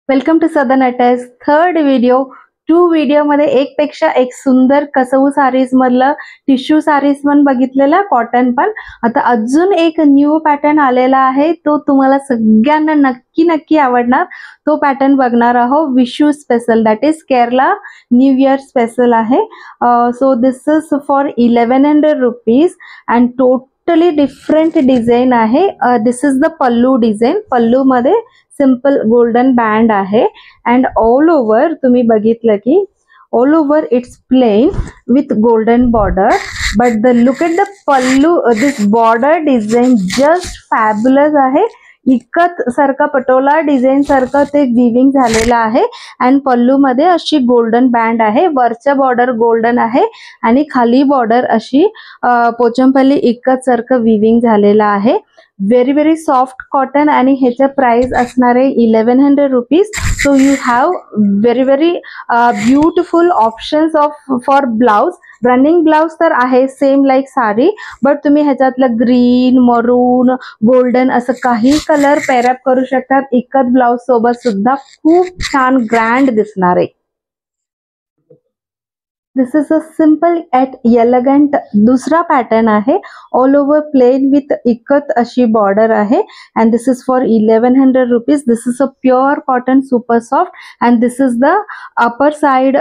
Welcome to southern attach third video. Video मध्ये एक पेक्षा एक सुंदर कसऊ सारीज मधलं टिश्यू सारीज पण बघितलेला, कॉटन पण. आता अजून एक न्यू पॅटर्न आलेला आहे, तो तुम्हाला सगळ्यांना नक्की आवडणार. तो पॅटर्न बघणार आहोत. Vishu special, that is Kerala new year special आहे. So this is for 1100 rupees and totally different design आहे. This is the pallu design. Pallu मध्ये सिंपल गोल्डन बँड आहे अँड ऑल ओव्हर तुम्ही बघितलं की all over it's plain with golden border. But the look at the pallu, this border design just fabulous आहे. इकत सारखा Patola design सारखं ते विविंग झालेलं आहे अँड पल्लू मध्ये अशी गोल्डन बँड आहे. वरच्या बॉर्डर गोल्डन आहे आणि खाली बॉर्डर अशी पोचमपल्ली इकत सारखं विविंग झालेलं आहे. व्हेरी सॉफ्ट कॉटन आणि ह्याचा प्राइस असणार आहे 1100 rupees. So you have very beautiful options for blouse. Running blouse तर आहे सेम लाईक साडी, बट तुम्ही ह्याच्यातलं ग्रीन, मरून, गोल्डन असं काही कलर पेअरअप करू शकतात. इकत ब्लाउज सोबत सुद्धा खूप छान ग्रँड दिसणार आहे. This is a simple at elegant दुसरा पॅटर्न आहे. All over plain with ikat अशी बॉर्डर आहे and this is for 1100 rupees. This is a pure cotton, super soft and this is the upper side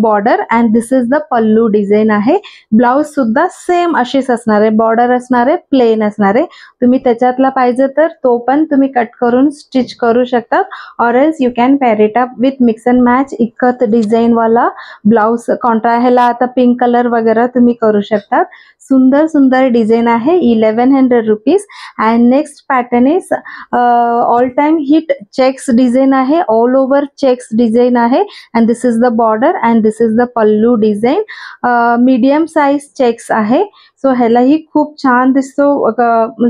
border and this is the pallu design आहे. Blouse सुद्धा same अशीच असणार आहे. Border असणार आहे, plain असणार आहे. तुम्ही त्याच्यातला पाहिजे तर तो पण तुम्ही कट करून स्टिच करू शकता, or else you can pair it up with mix and match इकत डिझाईन वाला ब्लाउज. कॉन्ट्रास्ट ह्याला आता पिंक कलर वगैरे तुम्ही करू शकता. सुंदर डिझाईन आहे. 1100 rupees. And next pattern is all time hit checks design आहे. ऑल ओव्हर चेक्स डिझाईन आहे and this is the border and this is the pallu design. Medium size checks आहे. सो ह्यालाही खूप छान दिसतो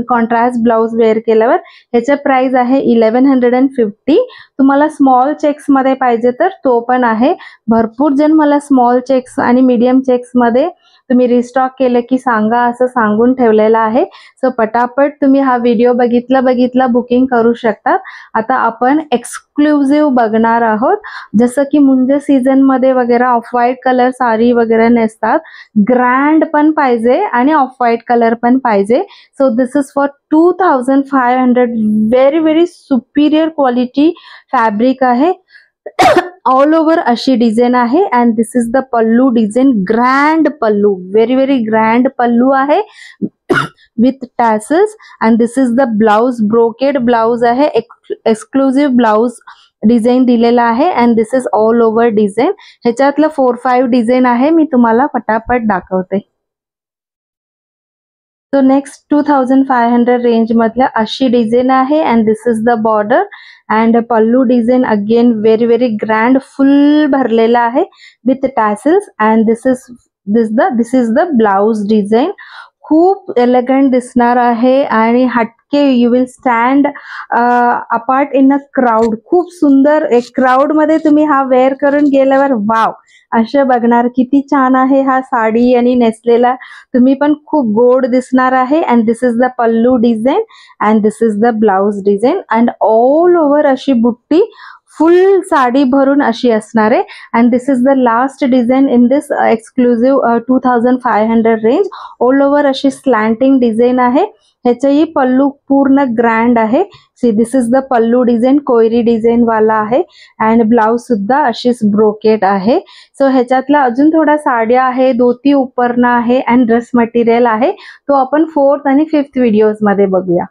कॉन्ट्रास्ट ब्लाउज वेअर केल्यावर. ह्याचा price आहे 1150. तुम्हाला स्मॉल चेक्स मध्ये पाहिजे तर तो पण आहे. भरपूर जण मला स्मॉल चेक्स आणि मीडियम चेक्स मध्ये तुम्ही रिस्टॉक केलं की सांगा असं सांगून ठेवलेलं आहे. सो पटापट तुम्ही हा व्हिडिओ बघितला बुकिंग करू शकता. आता आपण एक्सक्लुझिव्ह बघणार आहोत. जसं की मुंजे सीझन मध्ये वगैरे ऑफ व्हाईट कलर साडी वगैरे नेसतात. ग्रँड पण पाहिजे आणि ऑफ व्हाईट कलर पण पाहिजे. So this is for 2500. Very superior quality fabric आहे. ऑल ओव्हर अशी डिझाईन आहे and this is the pallu design. Grand pallu, very grand pallu आहे with tassels and this is the blouse. Brocade blouse आहे. Exclusive blouse design दिलेला आहे and this is all over design. ह्याच्यातलं 4-5 design आहे, मी तुम्हाला फटाफट दाखवते. सो नेक्स्ट 2500 रेंज मधल्या अशी डिझाईन आहे and this is the border and pallu design again very grand, फुल भरलेला आहे with tassels and this is the blouse design. खूप एलिगंट दिसणार आहे आणि हटके. You will stand apart in a crowd. खूप सुंदर एक क्राऊड मध्ये तुम्ही हा वेअर करून गेल्यावर वाव असे बघणार. किती छान आहे हा साडी आणि नेसलेला. तुम्ही पण खूप गोड दिसणार आहे and this is the pallu design and this is the blouse design and all over अशी बुट्टी फुल साडी भरून अशी असणार आहे and this is the last design in this exclusive 2500 range. All over अशी स्लॅन्टिंग डिझाईन आहे. ह्याचाही पल्लू पूर्ण ग्रँड आहे. See this is the pallu design, कोयरी डिझाईन वाला आहे अँड ब्लाउज सुद्धा अशीच ब्रोकेट आहे. सो ह्याच्यातला अजून थोडा साड्या आहे, धोती उपरणं आहे अँड ड्रेस मटेरियल आहे. तो आपण 4th आणि 5th व्हिडिओज मध्ये बघूया.